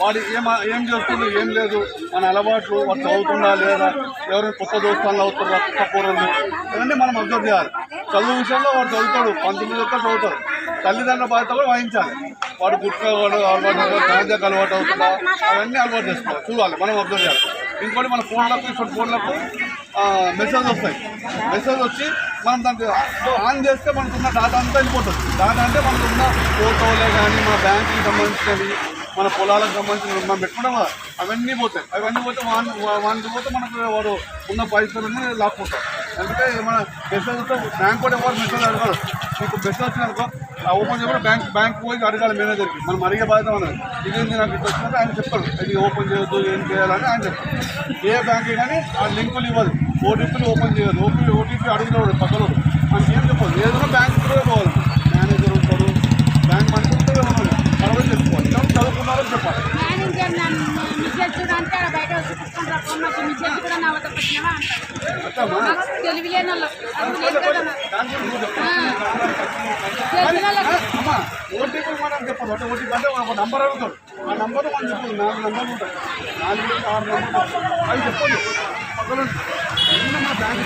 వాడు ఏం చేస్తుండ్రు ఏం లేదు మన అలవాట్లు వాడు చదువుతుందా లేదా, ఎవరైనా కొత్త దోస్తాలు అవుతారు కొత్త పూర్వలు, ఇవన్నీ మనం అబ్జర్వ్ చేయాలి. చదువు విషయంలో వాడు చదువుతాడు, 19 యొక్క చదువుతాడు, తల్లిదండ్రుల బాధ్యత కూడా వహించాలి. వాడు గుట్కా వాడు అలవాటు గాంజాకు అలవాటు అవుతుందా, అవన్నీ అలవాటు చేసుకోవాలి, చూడాలి, మనం అబ్జర్వ్ చేయాలి. ఇంకోటి మన ఫోన్లకు ఇప్పుడు ఫోన్లకు మెసేజ్ వస్తాయి. మెసేజ్ వచ్చి మనం దానికి ఆన్ చేస్తే మనకున్న డాటా అంతా వెళ్ళిపోతుంది. డాటా అంటే మనకున్న ఫోటోలే కానీ, మన బ్యాంకుకి సంబంధించినవి, మన పొలాలకు సంబంధించిన మనం పెట్టుకుంటాం కదా, అవన్నీ పోతాయి. అవన్నీ పోతే వానికి పోతే మనకు వాడు ఉన్న పైసలన్నీ లాక్కుంటాం. అందుకే మన మెసేజ్తో బ్యాంక్ కూడా ఎవరు మెసేజ్ అడగాలి. మీకు మెసేజ్ వచ్చిందనుకో ఓపెన్ చేయకుండా బ్యాంక్ పోయి అడగాలి మేనేజర్కి. మనం అడిగే బాధ్యత ఉన్నది. ఇదేంటి నాకు ఇట్లా వచ్చినట్టు ఆయన చెప్తాడు, ఇది ఓపెన్ చేయొద్దు ఏం చేయాలని ఆయన చెప్తాడు. ఏ బ్యాంక్ కానీ ఆ లింకులు ఇవ్వదు, ఓటీపీలు ఓపెన్ చేయదు. ఓటీపీ అడిగినవాడు పక్కన మనకి ఏం చెప్పదు. ఏదైనా బ్యాంక్ కూడా పోవాలి, మేనేజర్ ఉంటాడు, బ్యాంక్ మనకి ఉంటే ఉన్నది అడగ చెప్పుకోవాలి. చదువుకున్నారని చెప్పాలి. ఓటీపీ మనం చెప్పాలి. అంటే ఓటీపీ అంటే ఒక నంబర్ అడుగుతాడు, ఆ నంబర్ మనం చెప్పాలి. 4 నంబర్లు ఉంటాయి, 4 6 నంబర్లు అవి చెప్పండి పక్కన. మన బ్యాంక్